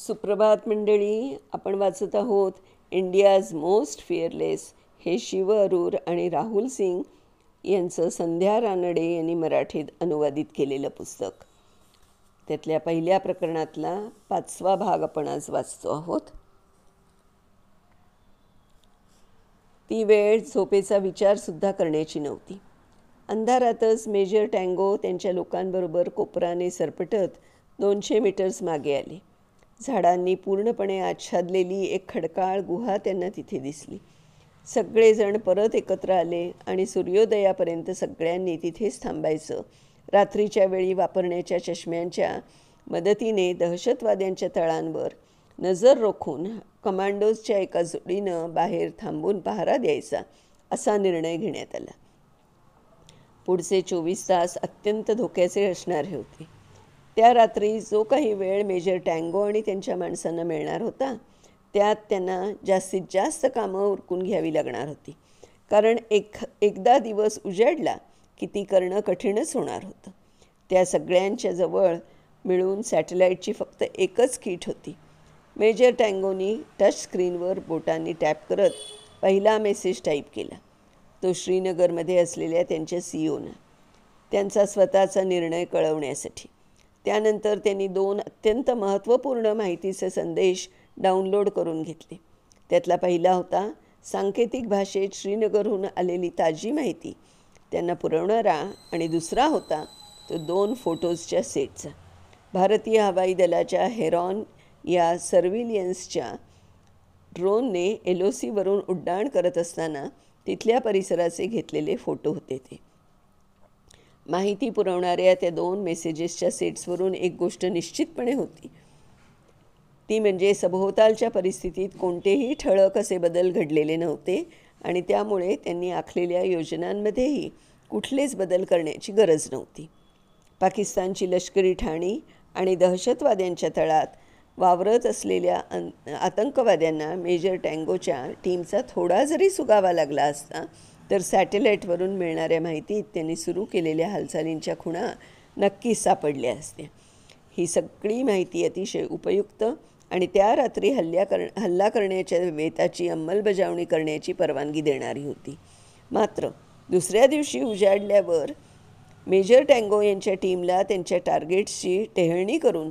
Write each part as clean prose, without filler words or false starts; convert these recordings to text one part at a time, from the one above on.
सुप्रभात मंडळी. आपण वाचत आहोत इंडियाज मोस्ट फिअरलेस हे शिव अरूर आणि राहुल सिंग यांचं संध्या रानडे यांनी मराठीत अनुवादित केलेलं पुस्तक. त्यातल्या पहिल्या प्रकरणातला 5वा भाग आपण आज वाचतो आहोत. ती वेळ झोपेचा विचारसुद्धा करण्याची नव्हती. अंधारातच मेजर टँगो त्यांच्या लोकांबरोबर कोपराने सरपटत 200 मीटर्स मागे आले. झाडांनी पूर्णपणे आच्छादलेली एक खडकाळ गुहा त्यांना तिथे दिसली. सगळेजण परत एकत्र आले आणि सूर्योदयापर्यंत सगळ्यांनी तिथेच थांबायचं. रात्रीच्या वेळी वापरण्याच्या चष्म्यांच्या मदतीने दहशतवाद्यांच्या तळांवर नजर रोखून कमांडोजच्या एका जोडीनं बाहेर थांबून पहारा द्यायचा असा निर्णय घेण्यात आला. पुढचे 24 तास अत्यंत धोक्याचे असणारे होते. त्या रात्री जो काही वेळ मेजर टँगो आणि त्यांच्या माणसांना मिळणार होता त्यात त्यांना जास्तीत जास्त कामं उरकून घ्यावी लागणार होती. कारण एकदा दिवस उजाडला की ती करणं कठीणच होणार होतं. त्या सगळ्यांच्या जवळ मिळून सॅटेलाईटची फक्त एकच किट होती. मेजर टँगोनी टच स्क्रीनवर बोटांनी टॅप करत पहिला मेसेज टाईप केला. तो श्रीनगरमध्ये असलेल्या त्यांच्या सीईओना त्यांचा स्वतःचा निर्णय कळवण्यासाठी. त्यानंतर त्यांनी 2 अत्यंत महत्त्वपूर्ण माहितीचे संदेश डाउनलोड करून घेतले. त्यातला पहिला होता सांकेतिक भाषेत श्रीनगरहून आलेली ताजी माहिती त्यांना पुरवणारा आणि दुसरा होता तो 2 फोटोजच्या सेटचा. भारतीय हवाई दलाच्या हेरॉन या सर्व्हिलियन्सच्या ड्रोनने LOCवरून उड्डाण करत असताना तिथल्या परिसराचे घेतलेले फोटो होते ते. माहिती पुरवणाऱ्या त्या 2 मेसेजेसच्या सेट्सवरून एक गोष्ट निश्चितपणे होती. ती म्हणजे सभोवतालच्या परिस्थितीत कोणतेही ठळक असे बदल घडलेले नव्हते आणि त्यामुळे त्यांनी आखलेल्या योजनांमध्येही कुठलेच बदल करण्याची गरज नव्हती. पाकिस्तानची लष्करी ठाणी आणि दहशतवाद्यांच्या तळात वावरत असलेल्या आतंकवाद्यांना मेजर टँगोच्या टीमचा थोडा जरी सुगावा लागला असता तर सॅटेलाईटवरून मिळणाऱ्या माहितीत त्यांनी सुरू केलेल्या हालचालींच्या खुणा नक्कीच सापडल्या असत्या. ही सगळी माहिती अतिशय उपयुक्त आणि त्या रात्री हल्ला करण्याच्या बेताची अंमलबजावणी करण्याची परवानगी देणारी होती. मात्र दुसऱ्या दिवशी उजाडल्यावर मेजर टँगो यांच्या टीमला त्यांच्या टार्गेट्सची टेहळणी करून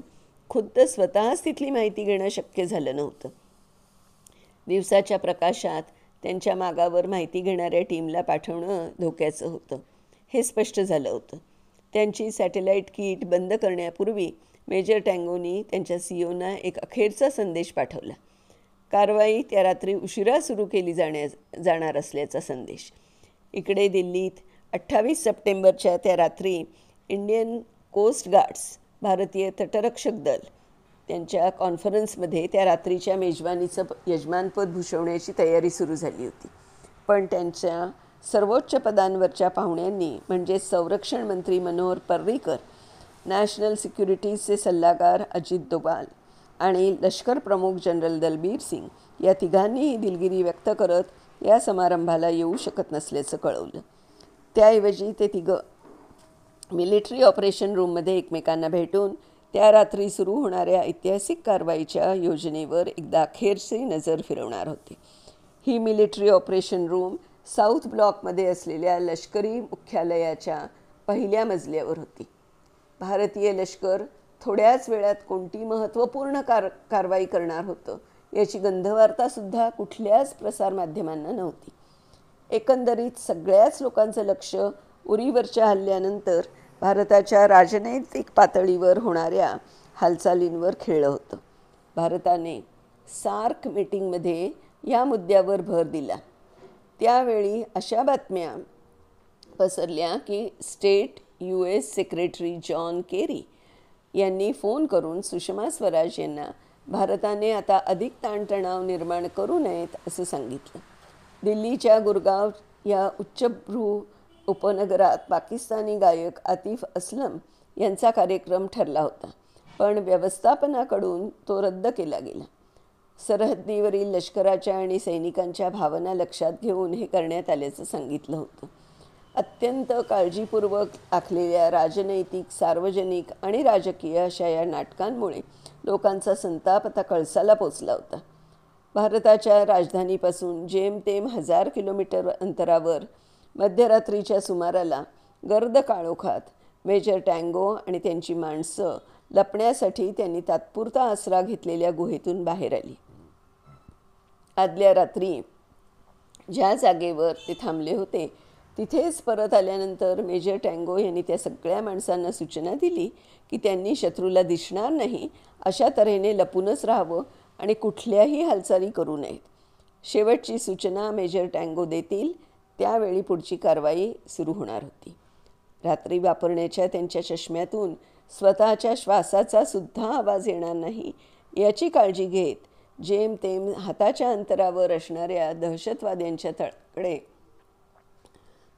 खुद्द स्वतःच तिथली माहिती घेणं शक्य झालं नव्हतं. दिवसाच्या प्रकाशात त्यांच्या मागावर माहिती घेणाऱ्या टीमला पाठवणं धोक्याचं होतं हे स्पष्ट झालं होतं. त्यांची सॅटेलाईट किट बंद करण्यापूर्वी मेजर टँगोनी त्यांच्या सीईओना एक अखेरचा संदेश पाठवला. कारवाई त्या रात्री उशिरा सुरू केली जाणार असल्याचा संदेश. इकडे दिल्लीत 28 सप्टेंबरच्या त्या रात्री इंडियन कोस्ट गार्ड्स भारतीय तटरक्षक दल त्यांच्या कॉन्फरन्समध्ये त्या रात्रीच्या मेजवानीचं यजमानपद भूषवण्याची तयारी सुरू झाली होती. पण त्यांच्या सर्वोच्च पदांवरच्या पाहुण्यांनी म्हणजेच संरक्षण मंत्री मनोहर पर्रिकर, नॅशनल सिक्युरिटीजचे सल्लागार अजित डोभाल आणि लष्कर प्रमुख जनरल दलबीर सिंग या तिघांनीही दिलगिरी व्यक्त करत या समारंभाला येऊ शकत नसल्याचं कळवलं. त्याऐवजी ते तिघं मिलिटरी ऑपरेशन रूममध्ये एकमेकांना भेटून त्या रात्री सुरू होणाऱ्या ऐतिहासिक कारवाईच्या योजनेवर एकदा अखेरची नजर फिरवणार होते. ही मिलिटरी ऑपरेशन रूम साऊथ ब्लॉकमध्ये असलेल्या लष्करी मुख्यालयाच्या पहिल्या मजल्यावर होती. भारतीय लष्कर थोड्याच वेळात कोणती महत्त्वपूर्ण कारवाई करणार होतं याची गंधवार्तासुद्धा कुठल्याच प्रसारमाध्यमांना नव्हती. एकंदरीत सगळ्याच लोकांचं लक्ष उरीवरच्या हल्ल्यानंतर भारताच्या राजनैतिक पातळीवर होणाऱ्या हालचालींवर खेळलं होतं. भारताने सार्क मीटिंगमध्ये या मुद्द्यावर भर दिला. त्यावेळी अशा बातम्या पसरल्या की state US secretary John Kerry यांनी फोन करून सुषमा स्वराज यांना भारताने आता अधिक ताणतणाव निर्माण करू नयेत असं सांगितलं. दिल्लीच्या गुरगाव या उच्चभ्रू उपनगरात पाकिस्तानी गायक आतिफ असलम यांचा कार्यक्रम ठरला होता, पण व्यवस्थापनाकडून तो रद्द केला गेला. सरहद्दीवरील लष्कराच्या आणि सैनिकांच्या भावना लक्षात घेऊन हे करण्यात आल्याचं सांगितलं होतं. अत्यंत काळजीपूर्वक आखलेल्या राजनैतिक, सार्वजनिक आणि राजकीय अशा या नाटकांमुळे लोकांचा संताप आता कळसाला पोचला होता. भारताच्या राजधानीपासून जेमतेम 1000 किलोमीटर अंतरावर मध्यरात्रीच्या सुमाराला गर्द काळोखात मेजर टँगो आणि त्यांची माणसं लपण्यासाठी त्यांनी तात्पुरता आसरा घेतलेल्या गुहेतून बाहेर आली. आदल्या रात्री ज्या जागेवर ते थांबले होते तिथेच परत आल्यानंतर मेजर टँगो यांनी त्या सगळ्या माणसांना सूचना दिली की त्यांनी शत्रूला दिसणार नाही अशा तऱ्हेने लपूनच राहावं आणि कुठल्याही हालचाली करू नयेत. शेवटची सूचना मेजर टँगो देतील त्यावेळी पुढची कारवाई सुरू होणार होती. रात्री वापरण्याच्या त्यांच्या चष्म्यातून स्वतःच्या श्वासाचा सुद्धा आवाज येणार नाही याची काळजी घेत जेमतेम हाताच्या अंतरावर असणाऱ्या दहशतवाद्यांच्या तळाकडे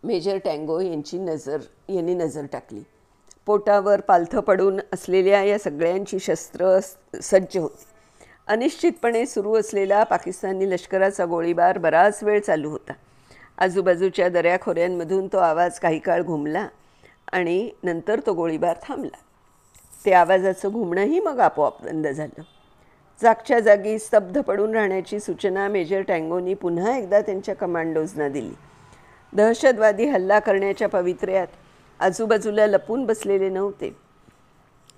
मेजर टँगो यांनी नजर टाकली. पोटावर पालथं पडून असलेल्या या सगळ्यांची शस्त्र सज्ज होती. अनिश्चितपणे सुरू असलेला पाकिस्तानी लष्कराचा गोळीबार बराच वेळ चालू होता. आजूबाजूच्या दऱ्याखोऱ्यांमधून तो आवाज काही काळ घुमला आणि नंतर तो गोळीबार थांबला. ते आवाजाचं घुमणंही मग आपोआप बंद झालं. जागच्या जागी स्तब्ध पडून राहण्याची सूचना मेजर टँगोनी पुन्हा एकदा त्यांच्या कमांडोजना दिली. दहशतवादी हल्ला करण्याच्या पवित्र्यात आजूबाजूला लपून बसलेले नव्हते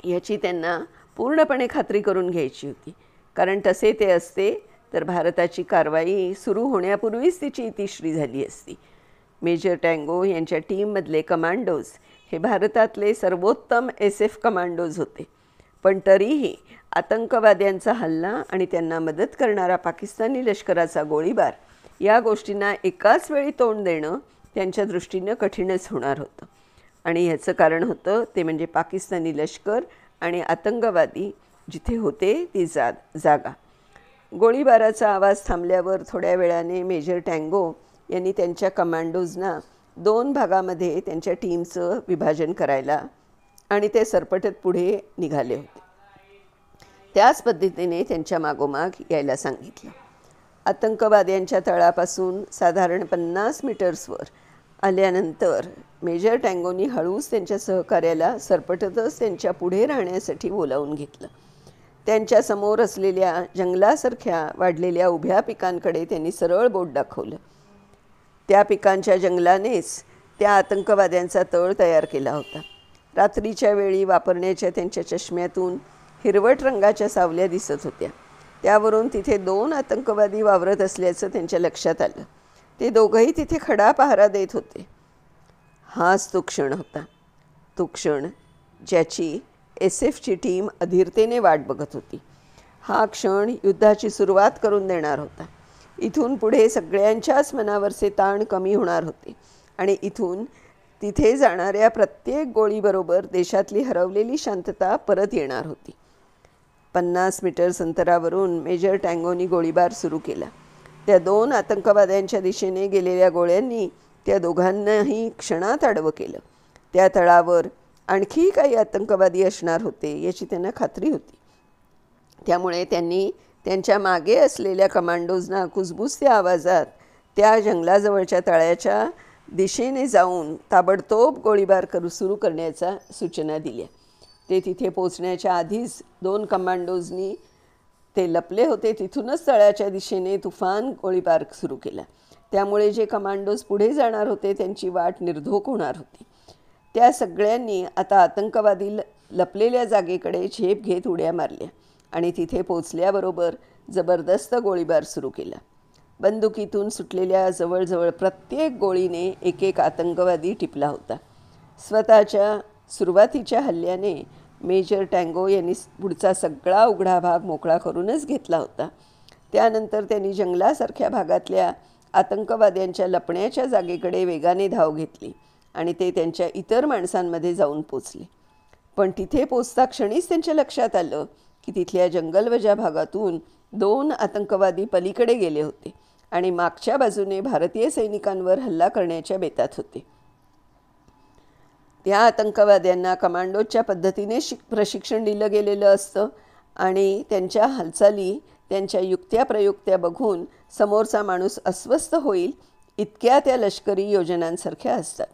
याची त्यांना पूर्णपणे खात्री करून घ्यायची होती, कारण तसे ते असते तर भारताची कारवाई सुरू होण्यापूर्वीच तिची इतिश्री झाली असती. मेजर टँगो यांच्या टीममधले कमांडोज हे भारतातले सर्वोत्तम SF कमांडोज होते, पण तरीही आतंकवाद्यांचा हल्ला आणि त्यांना मदत करणारा पाकिस्तानी लष्कराचा गोळीबार या गोष्टींना एकाच वेळी तोंड देणं त्यांच्या दृष्टीनं कठीणच होणार होतं. आणि ह्याचं कारण होतं ते म्हणजे पाकिस्तानी लष्कर आणि आतंकवादी जिथे होते ती जागा. गोळीबाराचा आवाज थांबल्यावर थोड्या वेळाने मेजर टँगो यांनी त्यांच्या कमांडोजना 2 भागामध्ये त्यांच्या टीमचं विभाजन करायला आणि ते सरपटत पुढे निघाले होते. त्याच पद्धतीने त्यांच्या मागोमाग यायला सांगितलं. आतंकवाद्यांच्या तळापासून साधारण 50 मीटर्सवर आल्यानंतर मेजर टँगोनी हळूच त्यांच्या सहकार्याला सरपटतच त्यांच्या पुढे राहण्यासाठी बोलावून घेतलं. त्यांच्यासमोर असलेल्या जंगलासारख्या वाढलेल्या उभ्या पिकांकडे त्यांनी सरळ बोट दाखवलं. त्या पिकांच्या जंगलानेच त्या आतंकवाद्यांचा तळ तयार केला होता. रात्रीच्या वेळी वापरण्याच्या त्यांच्या चष्म्यातून हिरवट रंगाच्या सावल्या दिसत होत्या. त्यावरून तिथे 2 आतंकवादी वावरत असल्याचं त्यांच्या लक्षात आलं. ते दोघंही तिथे खडा पहारा देत होते. हाच तो क्षण होता, तो क्षण ज्याची SFची टीम अधीरतेने वाट बघत होती. हा क्षण युद्धाची सुरुवात करून देणार होता. इथून पुढे सगळ्यांच्याच मनावरचे ताण कमी होणार होते आणि इथून तिथे जाणाऱ्या प्रत्येक गोळीबरोबर देशातली हरवलेली शांतता परत येणार होती. 50 मीटर्स अंतरावरून मेजर टँगोनी गोळीबार सुरू केला. त्या 2 आतंकवाद्यांच्या दिशेने गेलेल्या गोळ्यांनी त्या दोघांनाही क्षणात आडवं केलं. त्या तळावर आणखी काही आतंकवादी असणार होते याची त्यांना खात्री होती. त्यामुळे त्यांनी त्यांच्या मागे असलेल्या कमांडोजना कुजबुजत्या आवाजात त्या जंगलाजवळच्या तळ्याच्या दिशेने जाऊन ताबडतोब गोळीबार सुरू करण्याच्या सूचना दिल्या. ते तिथे पोचण्याच्या आधीच 2 कमांडोजनी ते लपले होते तिथूनच तळ्याच्या दिशेने तुफान गोळीबार सुरू केला. त्यामुळे जे कमांडोज पुढे जाणार होते त्यांची वाट निर्धोक होणार होती. त्या सगळ्यांनी आता आतंकवादी लपलेल्या जागेकडे झेप घेत उड्या मारल्या आणि तिथे पोचल्याबरोबर जबरदस्त गोळीबार सुरू केला. बंदुकीतून सुटलेल्या जवळजवळ प्रत्येक गोळीने एक आतंकवादी टिपला होता. स्वतःच्या सुरुवातीच्या हल्ल्याने मेजर टँगो यांनी पुढचा सगळा उघडा भाग मोकळा करूनच घेतला होता. त्यानंतर त्यांनी जंगलासारख्या भागातल्या आतंकवाद्यांच्या लपण्याच्या जागेकडे वेगाने धाव घेतली आणि ते त्यांच्या इतर माणसांमध्ये जाऊन पोचले. पण तिथे पोचता क्षणीच त्यांच्या लक्षात आलं की तिथल्या जंगलवजा भागातून 2 आतंकवादी पलीकडे गेले होते आणि मागच्या बाजूने भारतीय सैनिकांवर हल्ला करण्याच्या बेतात होते. त्या आतंकवाद्यांना कमांडोच्या पद्धतीने प्रशिक्षण दिलं गेलेलं असतं आणि त्यांच्या हालचाली त्यांच्या युक्त्या प्रयुक्त्या बघून समोरचा माणूस अस्वस्थ होईल इतक्या त्या लष्करी योजनांसारख्या असतात.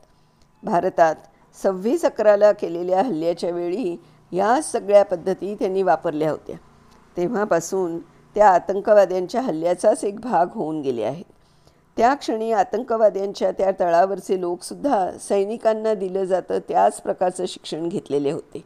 भारतात 26/11ला केलेल्या हल्ल्याच्या वेळी या सगळ्या पद्धती त्यांनी वापरल्या होत्या. तेव्हापासून त्या आतंकवाद्यांच्या हल्ल्याचाच एक भाग होऊन गेले आहेत. त्या क्षणी आतंकवाद्यांच्या त्या तळावरचे लोकसुद्धा सैनिकांना दिलं जातं त्याच प्रकारचं शिक्षण घेतलेले होते.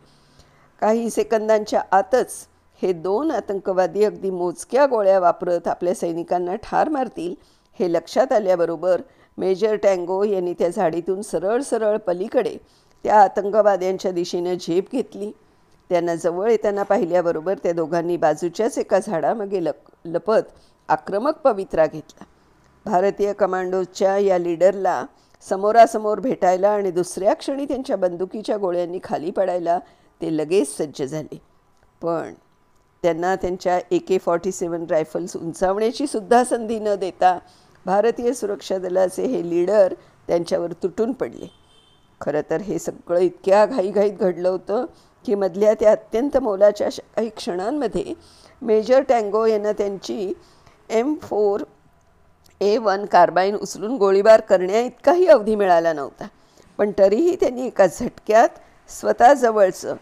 काही सेकंदांच्या आतच हे 2 आतंकवादी अगदी मोजक्या गोळ्या वापरत आपल्या सैनिकांना ठार मारतील हे लक्षात आल्याबरोबर मेजर टँगो यांनी त्या झाडीतून सरळ सरळ पलीकडे त्या आतंकवाद्यांच्या दिशेनं झेप घेतली. त्यांना जवळ येताना पाहिल्याबरोबर त्या दोघांनी बाजूच्याच एका झाडामागे लपत आक्रमक पवित्रा घेतला. भारतीय कमांडोजच्या या लीडरला समोरासमोर भेटायला आणि दुसऱ्या क्षणी त्यांच्या बंदुकीच्या गोळ्यांनी खाली पडायला ते लगेच सज्ज झाले. पण त्यांना त्यांच्या AK-47 रायफल्स उंचावण्याची सुद्धा संधी न देता भारतीय सुरक्षा दलाचे हे लीडर त्यांच्यावर तुटून पडले. खरं तर हे सगळं इतक्या घाईघाईत घडलं होतं की मधल्या त्या अत्यंत मोलाच्या काही क्षणांमध्ये मेजर टँगो यांना त्यांची M4A1 कार्बाईन उचलून गोळीबार करण्याइतकाही अवधी मिळाला नव्हता. पण तरीही त्यांनी एका झटक्यात स्वतःजवळचं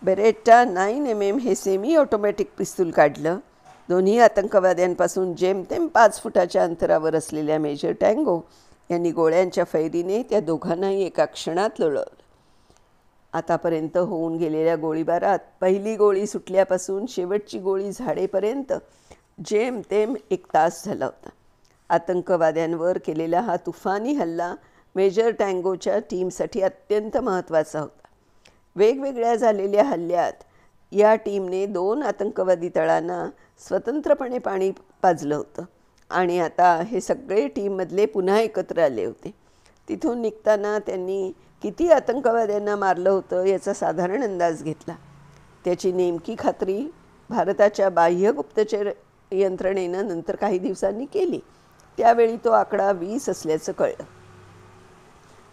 बेरेट्टा 9mm हे सेमी ऑटोमॅटिक पिस्तूल काढलं. दोन्ही आतंकवाद्यांपासून जेमतेम 5 फुटाच्या अंतरावर असलेल्या मेजर टँगो यांनी गोळ्यांच्या फैरीने त्या दोघांनाही एका क्षणात लोळवलं. आतापर्यंत होऊन गेलेल्या गोळीबारात पहिली गोळी सुटल्यापासून शेवटची गोळी झाडेपर्यंत जेमतेम 1 तास झाला होता. आतंकवाद्यांवर केलेला हा तुफानी हल्ला मेजर टँगोच्या टीमसाठी अत्यंत महत्त्वाचा होता. वेगवेगळ्या झालेल्या हल्ल्यात या टीमने 2 आतंकवादी तळांना स्वतंत्रपणे पाणी पाजलं होतं आणि आता हे सगळे टीममधले पुन्हा एकत्र आले होते. तिथून निघताना त्यांनी किती आतंकवाद्यांना मारलं होतं याचा साधारण अंदाज घेतला. त्याची नेमकी खात्री भारताच्या बाह्य गुप्तचर यंत्रणेनं नंतर काही दिवसांनी केली. त्यावेळी तो आकडा 20 असल्याचं कळलं.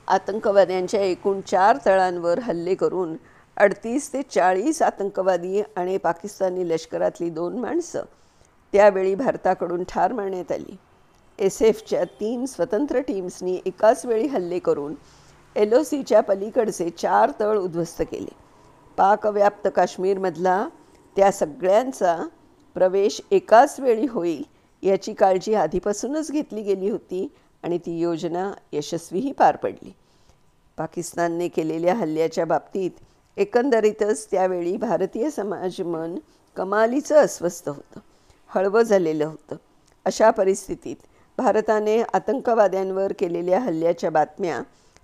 आतंकवाद्यांच्या एकूण 4 तळांवर हल्ले करून 38 ते 40 आतंकवादी आणि पाकिस्तानी लष्करातली 2 माणसं त्यावेळी भारताकडून ठार मारण्यात आली. SFच्या 3 स्वतंत्र टीम्सनी एकाच वेळी हल्ले करून LOCच्या पलीकडचे 4 तळ उद्ध्वस्त केले. पाकव्याप्त काश्मीरमधला त्या सगळ्यांचा प्रवेश एकाच वेळी होईल याची काळजी आधीपासूनच घेतली गेली होती आणि ती योजना यशस्वीही पार पडली. पाकिस्तानने केलेल्या हल्ल्याच्या बाबतीत एकंदरीतच त्यावेळी भारतीय समाजमन कमालीचं अस्वस्थ होतं, हळवं झालेलं होतं. अशा परिस्थितीत भारताने आतंकवाद्यांवर केलेल्या हल्ल्याच्या बातम्या,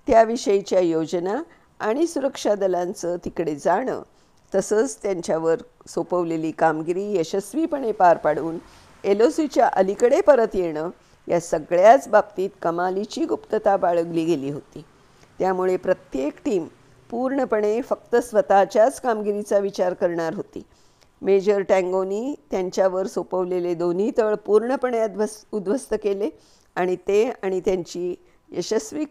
त्याविषयीच्या योजना आणि सुरक्षा दलांचं तिकडे जाणं, तसंच त्यांच्यावर सोपवलेली कामगिरी यशस्वीपणे पार पाडून LOCच्या अलीकडे परत येणं या सगळ्याच बाबतीत कमालीची गुप्तता बाळगली गेली होती. त्यामुळे प्रत्येक टीम पूर्णपणे फक्त स्वतःच्याच कामगिरीचा विचार करणार होती. मेजर टँगोनी त्यांच्यावर सोपवलेले दोन्ही तळ पूर्णपणे उद्ध्वस्त केले आणि ते आणि त्यांची यशस्वी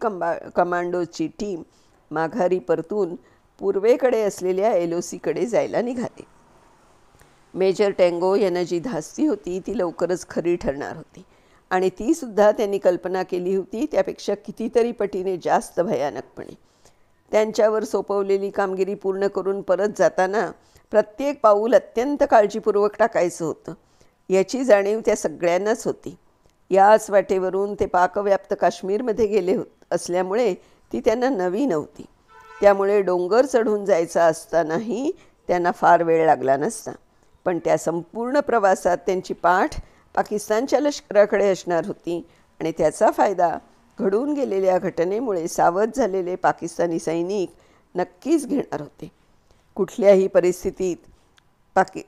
कमांडोची टीम माघारी परतून पूर्वेकडे असलेल्या LOCकडे जायला निघाले. मेजर टँगो यांना जी धास्ती होती ती लवकरच खरी ठरणार होती आणि तीसुद्धा त्यांनी कल्पना केली होती त्यापेक्षा कितीतरी पटीने जास्त भयानकपणे. त्यांच्यावर सोपवलेली कामगिरी पूर्ण करून परत जाताना प्रत्येक पाऊल अत्यंत काळजीपूर्वक टाकायचं होतं याची जाणीव त्या सगळ्यांनाच होती. याच वाटेवरून ते पाकव्याप्त काश्मीरमध्ये गेले असल्यामुळे ती त्यांना नवी नव्हती. त्यामुळे डोंगर चढून जायचा असतानाही त्यांना फार वेळ लागला नसता. पण त्या संपूर्ण प्रवासात त्यांची पाठ पाकिस्तानच्या लष्कराकडे असणार होती आणि त्याचा फायदा घडून गेलेल्या घटनेमुळे सावध झालेले पाकिस्तानी सैनिक नक्कीच घेणार होते. कुठल्याही परिस्थितीत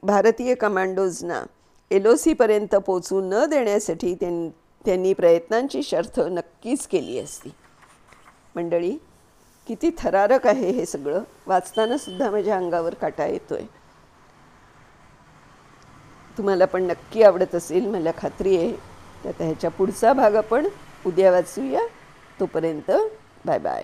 भारतीय कमांडोजना LOCपर्यंत पोचू न देण्यासाठी त्यांनी प्रयत्नांची शर्थ नक्कीच केली असती. मंडळी, किती थरारक आहे हे सगळं. वाचतानासुद्धा माझ्या अंगावर काटा येतोय. तुम्हाला पण नक्की आवडत असेल मला खात्री आहे. तर ह्याच्या पुढचा भाग आपण उद्या वाचूया. तोपर्यंत बाय बाय.